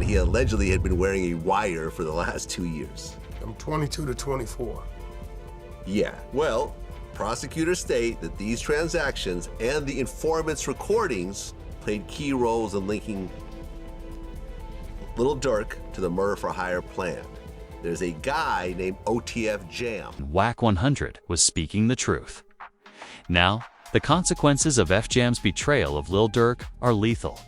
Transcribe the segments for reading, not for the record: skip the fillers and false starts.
he allegedly had been wearing a wire for the last 2 years. I'm 22 to 24. Yeah, well, prosecutors state that these transactions and the informant's recordings played key roles in linking Lil Durk to the murder-for-hire plan. There's a guy named OTF Jam. Whack 100 was speaking the truth. Now, the consequences of F Jam's betrayal of Lil Durk are lethal.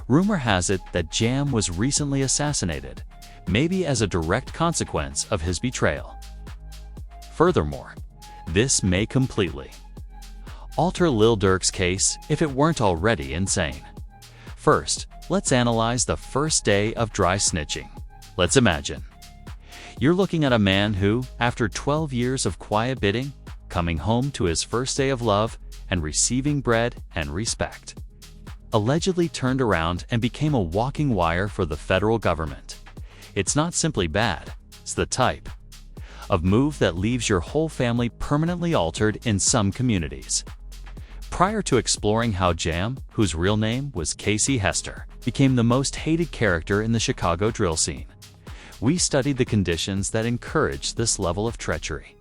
Rumor has it that Jam was recently assassinated, maybe as a direct consequence of his betrayal. Furthermore, this may completely alter Lil Durk's case if it weren't already insane. First, let's analyze the first day of dry snitching. Let's imagine you're looking at a man who, after 12 years of quiet bidding, coming home to his first day of love and receiving bread and respect, allegedly turned around and became a walking wire for the federal government. It's not simply bad, it's the type of move that leaves your whole family permanently altered in some communities. Prior to exploring how Jam, whose real name was Casey Hester, became the most hated character in the Chicago drill scene, we studied the conditions that encourage this level of treachery.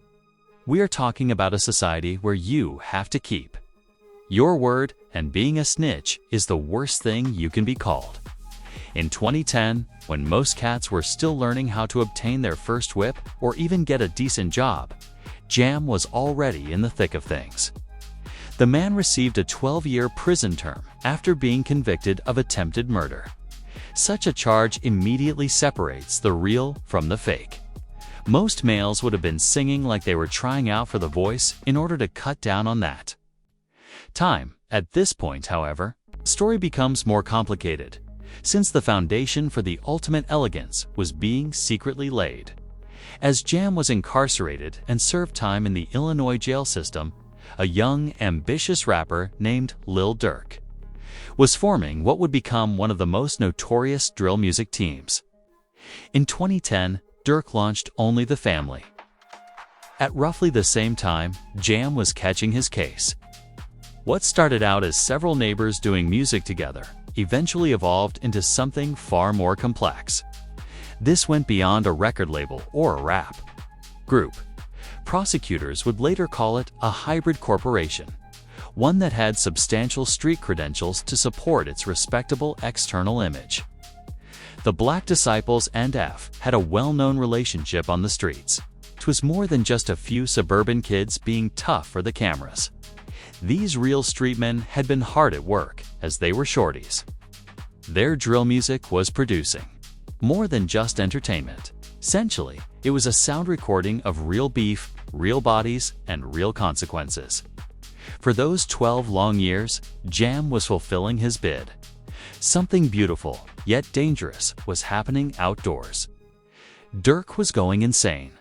We are talking about a society where you have to keep your word, and being a snitch is the worst thing you can be called. In 2010, when most cats were still learning how to obtain their first whip or even get a decent job, Jam was already in the thick of things. The man received a 12-year prison term after being convicted of attempted murder. Such a charge immediately separates the real from the fake. Most males would have been singing like they were trying out for The Voice in order to cut down on that time. At this point, however, the story becomes more complicated, since the foundation for the ultimate elegance was being secretly laid. As Jam was incarcerated and served time in the Illinois jail system, a young, ambitious rapper named Lil Durk was forming what would become one of the most notorious drill music teams. In 2010, Durk launched Only the Family. At roughly the same time, Jam was catching his case. What started out as several neighbors doing music together eventually evolved into something far more complex. This went beyond a record label or a rap group. Prosecutors would later call it a hybrid corporation, one that had substantial street credentials to support its respectable external image. The Black Disciples and F had a well-known relationship on the streets. It was more than just a few suburban kids being tough for the cameras. These real streetmen had been hard at work, as they were shorties. Their drill music was producing more than just entertainment. Essentially, it was a sound recording of real beef, real bodies, and real consequences. For those 12 long years, Jam was fulfilling his bid. Something beautiful, yet dangerous, was happening outdoors. Durk was going insane.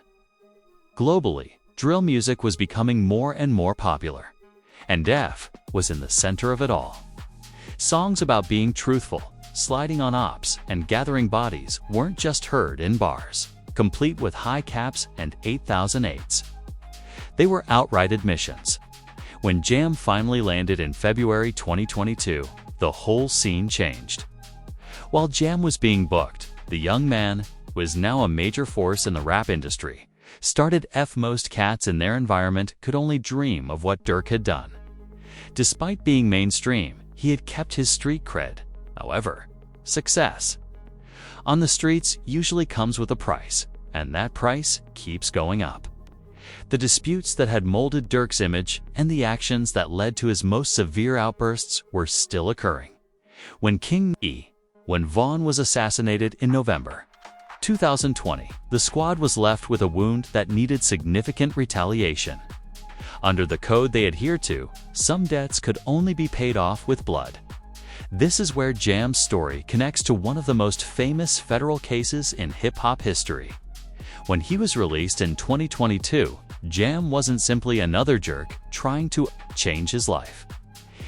Globally, drill music was becoming more and more popular, and F was in the center of it all. Songs about being truthful, sliding on ops, and gathering bodies weren't just heard in bars, complete with high caps and 8,008s. They were outright admissions. When Jam finally landed in February 2022, the whole scene changed. While Jam was being booked, the young man, who was now a major force in the rap industry, started F. Most cats in their environment could only dream of what Durk had done. Despite being mainstream, he had kept his street cred. However, success on the streets usually comes with a price, and that price keeps going up. The disputes that had molded Durk's image and the actions that led to his most severe outbursts were still occurring. When Vaughn was assassinated in November 2020, the squad was left with a wound that needed significant retaliation. Under the code they adhered to, some debts could only be paid off with blood. This is where Jam's story connects to one of the most famous federal cases in hip-hop history. When he was released in 2022, Jam wasn't simply another jerk trying to change his life.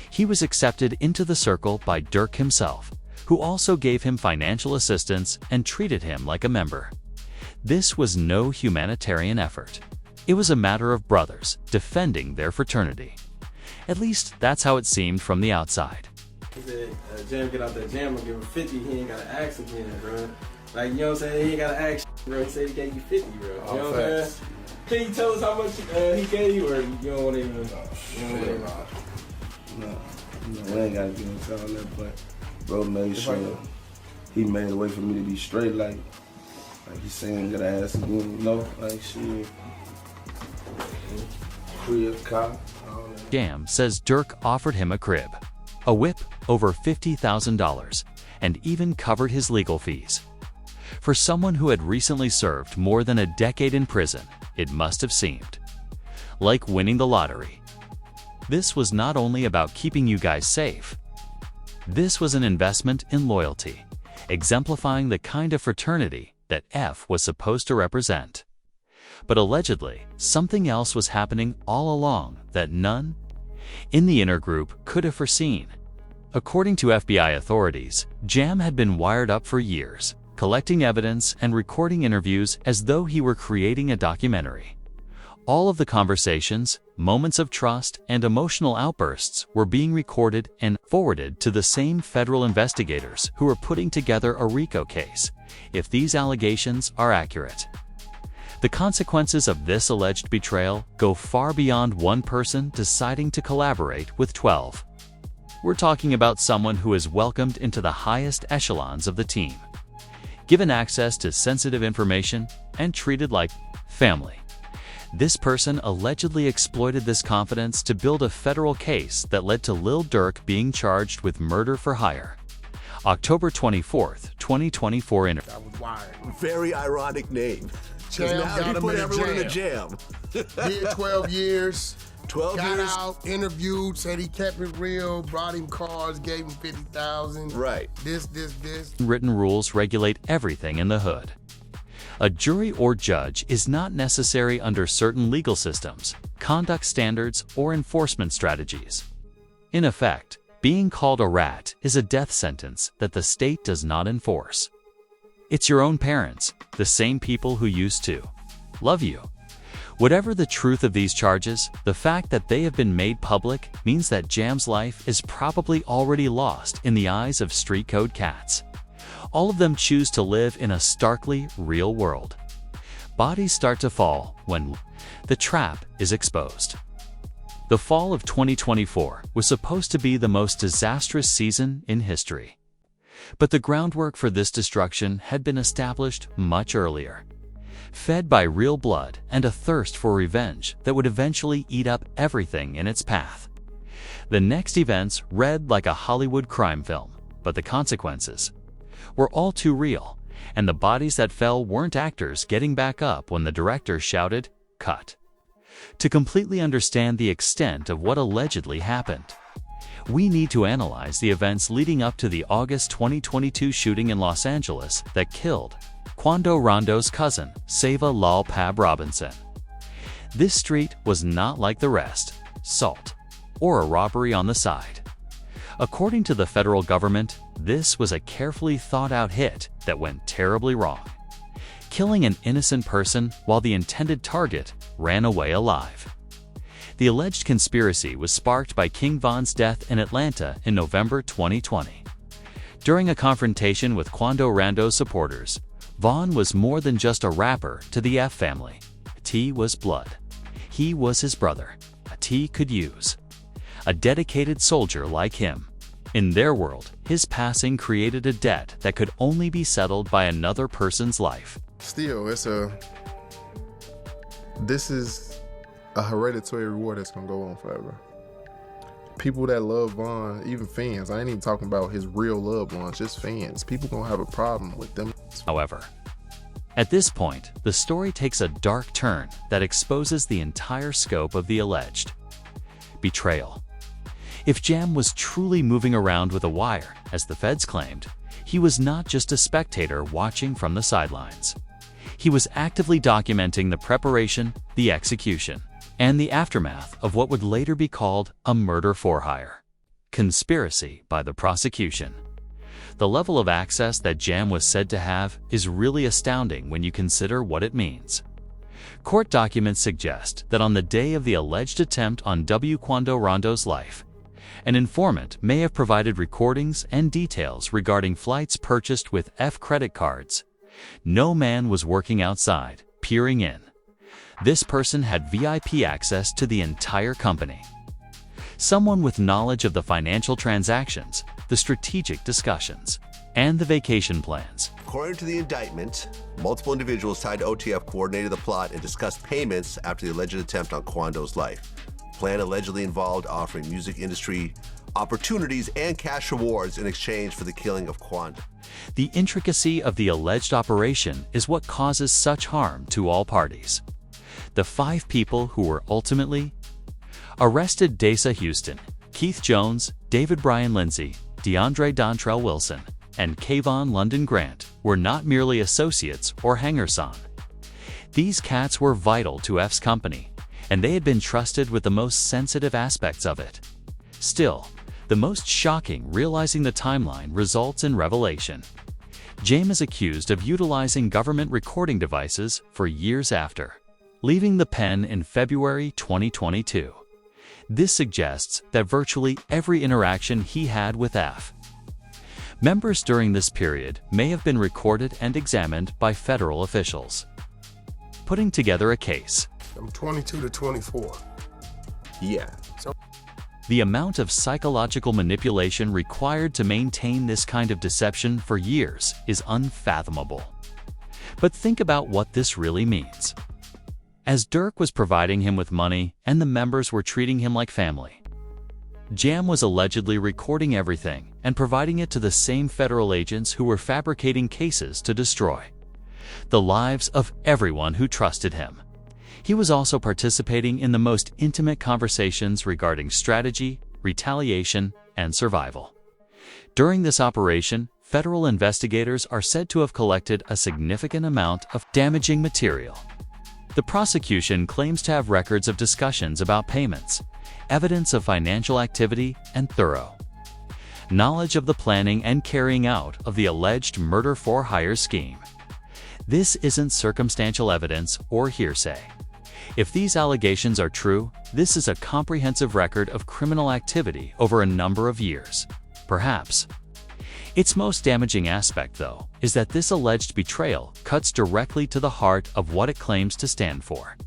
He was accepted into the circle by Durk himself, who also gave him financial assistance and treated him like a member. This was no humanitarian effort. It was a matter of brothers defending their fraternity. At least that's how it seemed from the outside. He said, Jam get out that jam and give him 50, he ain't gotta ask again, bro. Like, you know what I'm saying? He ain't gotta ask, bro. He said he gave you 50, bro. You know what I'm saying? Can you tell us how much he gave you, or you don't want to even? No, we ain't gotta give him all that, but bro made sure he made a way for me to be straight, like he's saying, gotta ask again, you know, like shit. Crib, car, all that. Jam says Durk offered him a crib, a whip, over $50,000, and even covered his legal fees. For someone who had recently served more than a decade in prison, it must have seemed like winning the lottery. This was not only about keeping you guys safe. This was an investment in loyalty, exemplifying the kind of fraternity that F was supposed to represent. But allegedly, something else was happening all along that none in the inner group could have foreseen. According to FBI authorities, Jam had been wired up for years, collecting evidence and recording interviews as though he were creating a documentary. All of the conversations, moments of trust, and emotional outbursts were being recorded and forwarded to the same federal investigators who were putting together a RICO case, if these allegations are accurate. The consequences of this alleged betrayal go far beyond one person deciding to collaborate with 12. We're talking about someone who is welcomed into the highest echelons of the team, given access to sensitive information, and treated like family. This person allegedly exploited this confidence to build a federal case that led to Lil Durk being charged with murder for hire. October 24th, 2024 interview. That was wired. Very ironic name. Jam Now got he him put in a everyone in a jam. jam. Did 12 years. 12 got years. out, interviewed, said he kept it real, brought him cars, gave him 50,000. Right. This. Written rules regulate everything in the hood. A jury or judge is not necessary under certain legal systems, conduct standards, or enforcement strategies. In effect, being called a rat is a death sentence that the state does not enforce. It's your own parents, the same people who used to love you. Whatever the truth of these charges, the fact that they have been made public means that Jam's life is probably already lost in the eyes of street code cats. All of them choose to live in a starkly real world. Bodies start to fall when the trap is exposed. The fall of 2024 was supposed to be the most disastrous season in history. But the groundwork for this destruction had been established much earlier, fed by real blood and a thirst for revenge that would eventually eat up everything in its path. The next events read like a Hollywood crime film, but the consequences were all too real, and the bodies that fell weren't actors getting back up when the director shouted, "Cut." To completely understand the extent of what allegedly happened, we need to analyze the events leading up to the August 2022 shooting in Los Angeles that killed Quando Rondo's cousin, Seva Lal Pab Robinson. This street was not like the rest, salt, or a robbery on the side. According to the federal government, this was a carefully thought-out hit that went terribly wrong, killing an innocent person while the intended target ran away alive. The alleged conspiracy was sparked by King Von's death in Atlanta in November 2020. During a confrontation with Quando Rondo's supporters, Von was more than just a rapper to the F family. T was blood. He was his brother. A T could use a dedicated soldier like him. In their world, his passing created a debt that could only be settled by another person's life. Still, this is a hereditary reward that's gonna go on forever. People that love Von, even fans, I ain't even talking about his real loved ones, just fans. People gonna have a problem with them. However, at this point, the story takes a dark turn that exposes the entire scope of the alleged betrayal. If Jam was truly moving around with a wire, as the feds claimed, he was not just a spectator watching from the sidelines. He was actively documenting the preparation, the execution, and the aftermath of what would later be called a murder for hire conspiracy by the prosecution. The level of access that Jam was said to have is really astounding when you consider what it means. Court documents suggest that on the day of the alleged attempt on W. Quando Rondo's life, An informant may have provided recordings and details regarding flights purchased with F credit cards. No man was working outside, peering in. This person had VIP access to the entire company. Someone with knowledge of the financial transactions, the strategic discussions, and the vacation plans. According to the indictment, multiple individuals tied to OTF coordinated the plot and discussed payments after the alleged attempt on Quando's life. The plan allegedly involved offering music industry opportunities and cash rewards in exchange for the killing of Quando. The intricacy of the alleged operation is what causes such harm to all parties. The 5 people who were ultimately arrested: Dasa Houston, Keith Jones, David Brian Lindsay, DeAndre Dontrell Wilson, and Kayvon London Grant were not merely associates or hangers-on. These cats were vital to F's company, and they had been trusted with the most sensitive aspects of it. Still, the most shocking realizing the timeline results in revelation. Jam is accused of utilizing government recording devices for years after leaving the pen in February 2022. This suggests that virtually every interaction he had with F members during this period may have been recorded and examined by federal officials. Putting together a case. I'm 22 to 24. Yeah. The amount of psychological manipulation required to maintain this kind of deception for years is unfathomable. But think about what this really means. As Durk was providing him with money and the members were treating him like family, Jam was allegedly recording everything and providing it to the same federal agents who were fabricating cases to destroy the lives of everyone who trusted him. He was also participating in the most intimate conversations regarding strategy, retaliation, and survival. During this operation, federal investigators are said to have collected a significant amount of damaging material. The prosecution claims to have records of discussions about payments, evidence of financial activity, and thorough knowledge of the planning and carrying out of the alleged murder-for-hire scheme. This isn't circumstantial evidence or hearsay. If these allegations are true, this is a comprehensive record of criminal activity over a number of years. Perhaps its most damaging aspect, though, is that this alleged betrayal cuts directly to the heart of what it claims to stand for.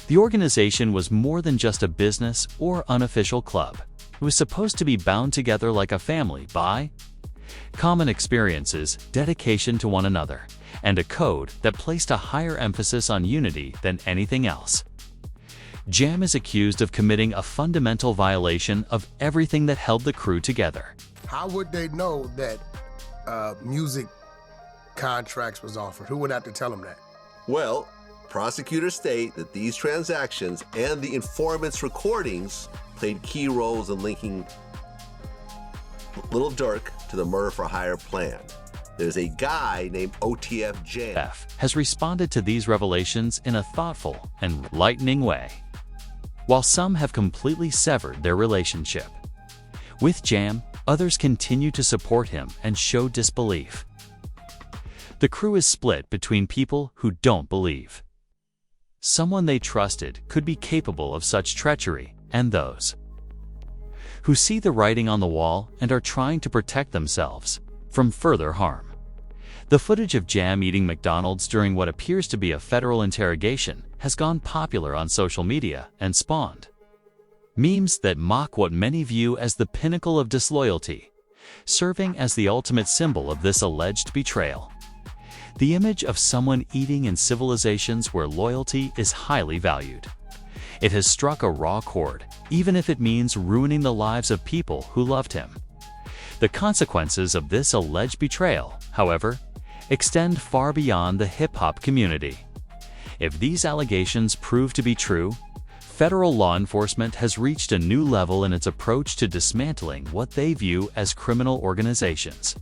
The organization was more than just a business or unofficial club. It was supposed to be bound together like a family by common experiences, dedication to one another, and a code that placed a higher emphasis on unity than anything else. Jam is accused of committing a fundamental violation of everything that held the crew together. How would they know that music contracts was offered? Who would have to tell them that? Well, prosecutors state that these transactions and the informant's recordings played key roles in linking Lil Durk to the murder-for-hire plan. There's a guy named OTF Jam. F has responded to these revelations in a thoughtful and enlightening way. While some have completely severed their relationship with Jam, others continue to support him and show disbelief. The crew is split between people who don't believe someone they trusted could be capable of such treachery, and those who see the writing on the wall and are trying to protect themselves from further harm. The footage of Jam eating McDonald's during what appears to be a federal interrogation has gone popular on social media and spawned memes that mock what many view as the pinnacle of disloyalty, serving as the ultimate symbol of this alleged betrayal. The image of someone eating in civilizations where loyalty is highly valued. It has struck a raw chord, even if it means ruining the lives of people who loved him. The consequences of this alleged betrayal, however, extend far beyond the hip-hop community. If these allegations prove to be true, federal law enforcement has reached a new level in its approach to dismantling what they view as criminal organizations.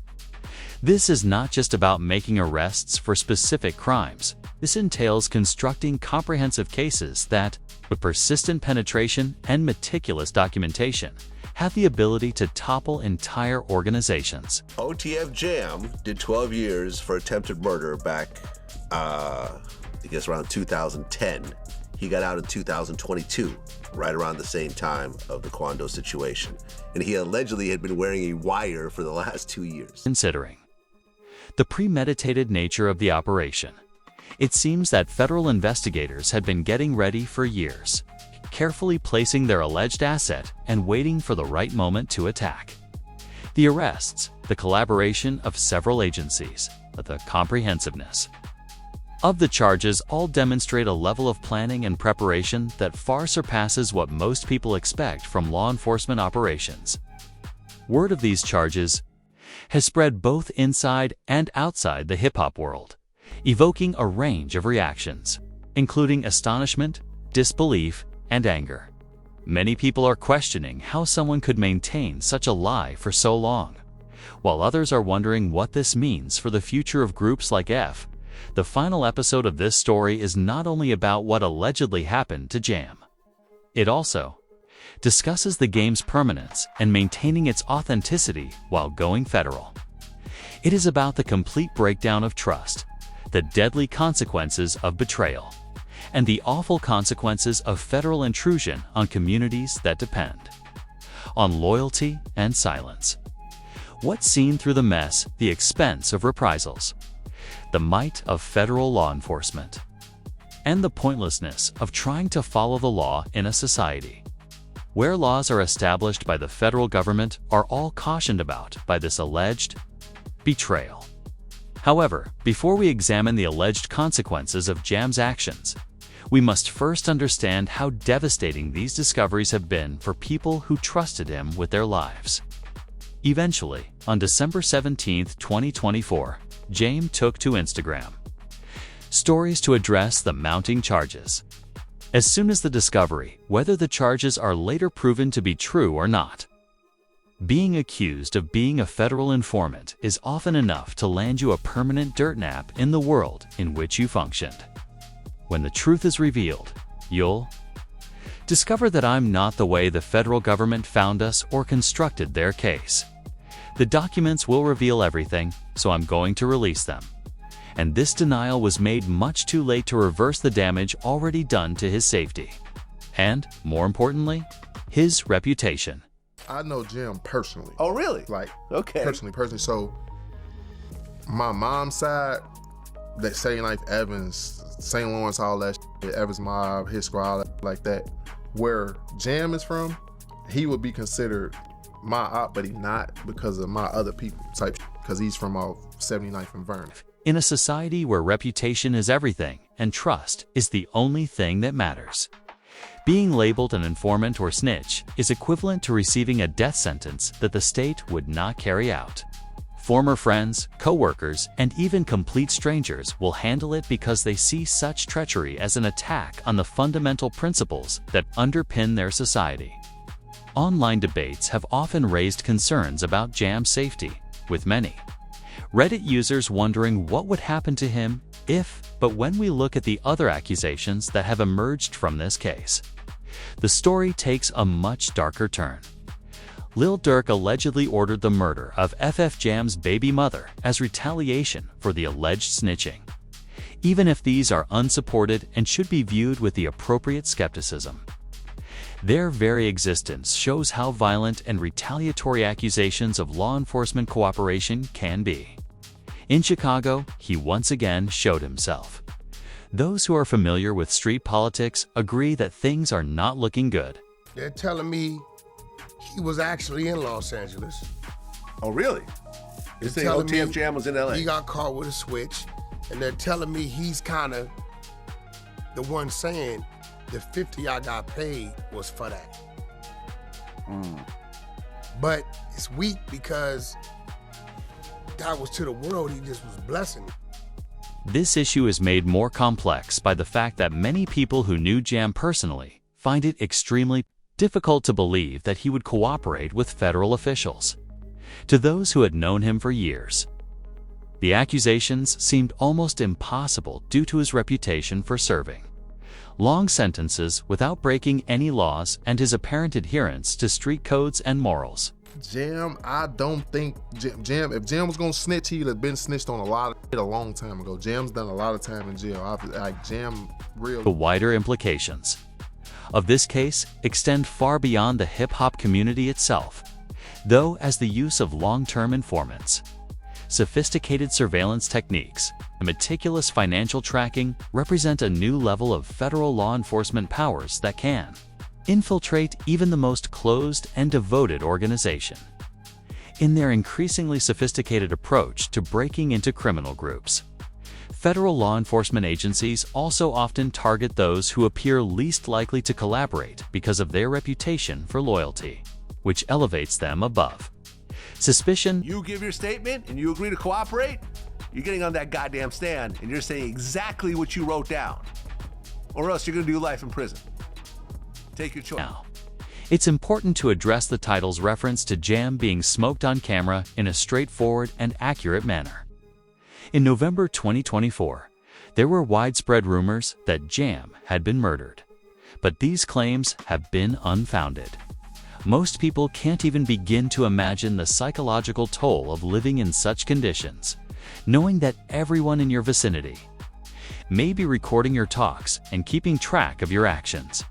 This is not just about making arrests for specific crimes. This entails constructing comprehensive cases that, with persistent penetration and meticulous documentation, have the ability to topple entire organizations. OTF Jam did 12 years for attempted murder back, I guess around 2010. He got out in 2022, right around the same time of the Quando situation, and he allegedly had been wearing a wire for the last 2 years. Considering the premeditated nature of the operation, it seems that federal investigators had been getting ready for years, carefully placing their alleged asset and waiting for the right moment to attack. The arrests, the collaboration of several agencies, the comprehensiveness of the charges all demonstrate a level of planning and preparation that far surpasses what most people expect from law enforcement operations. Word of these charges has spread both inside and outside the hip-hop world, evoking a range of reactions, including astonishment, disbelief, and anger. Many people are questioning how someone could maintain such a lie for so long, while others are wondering what this means for the future of groups like F. The final episode of this story is not only about what allegedly happened to Jam. It also discusses the game's permanence and maintaining its authenticity while going federal. It is about the complete breakdown of trust, the deadly consequences of betrayal, and the awful consequences of federal intrusion on communities that depend on loyalty and silence. What's seen through the mess, the expense of reprisals, the might of federal law enforcement, and the pointlessness of trying to follow the law in a society where laws are established by the federal government are all cautioned about by this alleged betrayal. However, before we examine the alleged consequences of Jam's actions, we must first understand how devastating these discoveries have been for people who trusted him with their lives. Eventually, on December 17, 2024, Jam took to Instagram stories to address the mounting charges. As soon as the discovery, whether the charges are later proven to be true or not. Being accused of being a federal informant is often enough to land you a permanent dirt nap in the world in which you functioned. When the truth is revealed, you'll discover that I'm not the way the federal government found us or constructed their case. The documents will reveal everything, so I'm going to release them. And this denial was made much too late to reverse the damage already done to his safety. And, more importantly, his reputation. I know Jim personally. Oh, really? Like, Okay. Personally. So, my mom's side, that St. Life Evans, St. Lawrence, all that shit, Evans Mob, his squad, like that, where Jam is from, he would be considered my op, but he not because of my other people type, because he's from 79th and Vernon. In a society where reputation is everything and trust is the only thing that matters, being labeled an informant or snitch is equivalent to receiving a death sentence that the state would not carry out. Former friends, co-workers, and even complete strangers will handle it because they see such treachery as an attack on the fundamental principles that underpin their society. Online debates have often raised concerns about Jam's safety, with many Reddit users wondering what would happen to him if, but when we look at the other accusations that have emerged from this case, the story takes a much darker turn. Lil Durk allegedly ordered the murder of OTF Jam's baby mother as retaliation for the alleged snitching, even if these are unsupported and should be viewed with the appropriate skepticism. Their very existence shows how violent and retaliatory accusations of law enforcement cooperation can be. In Chicago, he once again showed himself. Those who are familiar with street politics agree that things are not looking good. They're telling me he was actually in Los Angeles. Oh, really? You're saying telling OTF me Jam was in LA? He got caught with a switch, and they're telling me he's kind of the one saying the 50 I got paid was for that. But it's weak because that was to the world, he just was blessing. This issue is made more complex by the fact that many people who knew Jam personally find it extremely difficult to believe that he would cooperate with federal officials. To those who had known him for years, the accusations seemed almost impossible due to his reputation for serving long sentences without breaking any laws and his apparent adherence to street codes and morals. Jam, I don't think Jam. If Jam was gonna snitch, he'd have been snitched on a long time ago. Jam's done a lot of time in jail. Jam, real. The wider implications of this case extend far beyond the hip-hop community itself, though, as the use of long-term informants, sophisticated surveillance techniques, and meticulous financial tracking represent a new level of federal law enforcement powers that can infiltrate even the most closed and devoted organization. In their increasingly sophisticated approach to breaking into criminal groups, federal law enforcement agencies also often target those who appear least likely to collaborate because of their reputation for loyalty, which elevates them above suspicion. You give your statement and you agree to cooperate, you're getting on that goddamn stand and you're saying exactly what you wrote down, or else you're gonna do life in prison. Take your choice. Now, it's important to address the title's reference to Jam being smoked on camera in a straightforward and accurate manner. In November 2024, there were widespread rumors that Jam had been murdered, but these claims have been unfounded. Most people can't even begin to imagine the psychological toll of living in such conditions, knowing that everyone in your vicinity may be recording your talks and keeping track of your actions.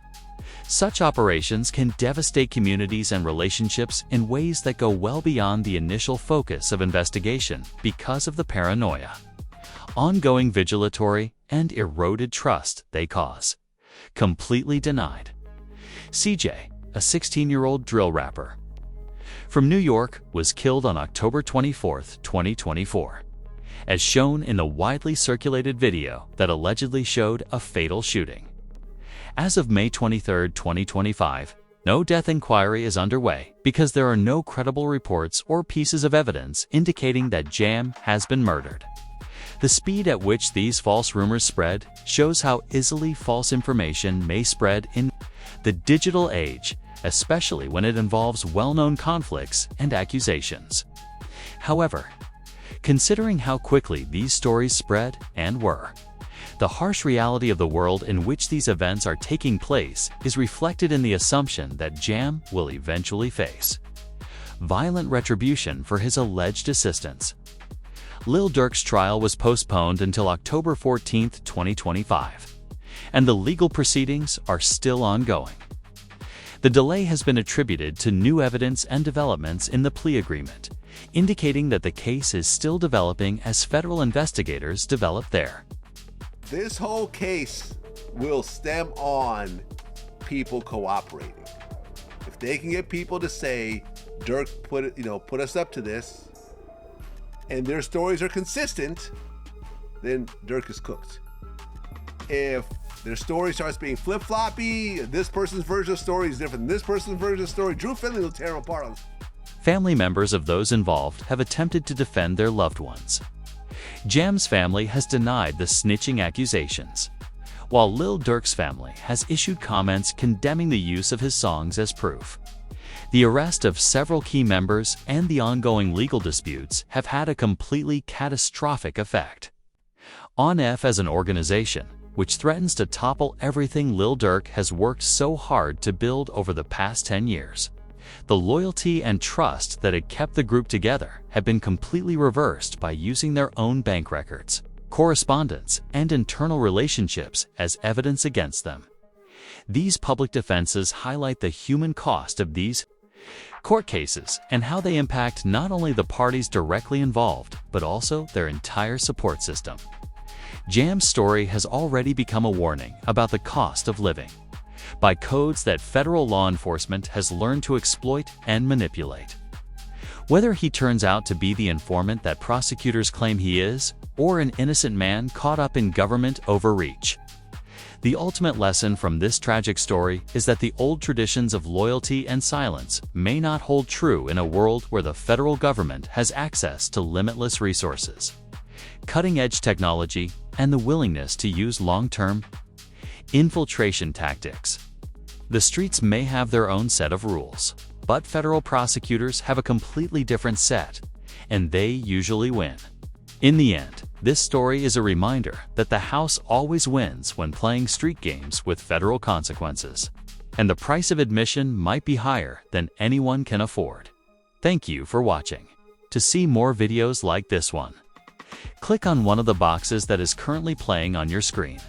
Such operations can devastate communities and relationships in ways that go well beyond the initial focus of investigation because of the paranoia, ongoing vigilatory, and eroded trust they cause. Completely denied. CJ, a 16-year-old drill rapper from New York, was killed on October 24, 2024, as shown in the widely circulated video that allegedly showed a fatal shooting. As of May 23, 2025, no death inquiry is underway because there are no credible reports or pieces of evidence indicating that Jam has been murdered. The speed at which these false rumors spread shows how easily false information may spread in the digital age, especially when it involves well-known conflicts and accusations. However, considering how quickly these stories spread and were, the harsh reality of the world in which these events are taking place is reflected in the assumption that Jam will eventually face violent retribution for his alleged assistance. Lil Durk's trial was postponed until October 14, 2025, and the legal proceedings are still ongoing. The delay has been attributed to new evidence and developments in the plea agreement, indicating that the case is still developing as federal investigators develop their. This whole case will stem on people cooperating. If they can get people to say, Durk put us up to this, and their stories are consistent, then Durk is cooked. If their story starts being flip-floppy, this person's version of the story is different than this person's version of the story, Drew Finley will tear them apart. Family members of those involved have attempted to defend their loved ones. Jam's family has denied the snitching accusations, while Lil Durk's family has issued comments condemning the use of his songs as proof. The arrest of several key members and the ongoing legal disputes have had a completely catastrophic effect on OTF as an organization, which threatens to topple everything Lil Durk has worked so hard to build over the past 10 years. The loyalty and trust that had kept the group together have been completely reversed by using their own bank records, correspondence, and internal relationships as evidence against them. These public defenses highlight the human cost of these court cases and how they impact not only the parties directly involved, but also their entire support system. Jam's story has already become a warning about the cost of living, by codes that federal law enforcement has learned to exploit and manipulate. Whether he turns out to be the informant that prosecutors claim he is, or an innocent man caught up in government overreach, the ultimate lesson from this tragic story is that the old traditions of loyalty and silence may not hold true in a world where the federal government has access to limitless resources, cutting-edge technology, and the willingness to use long-term infiltration tactics. The streets may have their own set of rules, but federal prosecutors have a completely different set, and they usually win. In the end, this story is a reminder that the House always wins when playing street games with federal consequences, and the price of admission might be higher than anyone can afford. Thank you for watching. To see more videos like this one, click on one of the boxes that is currently playing on your screen.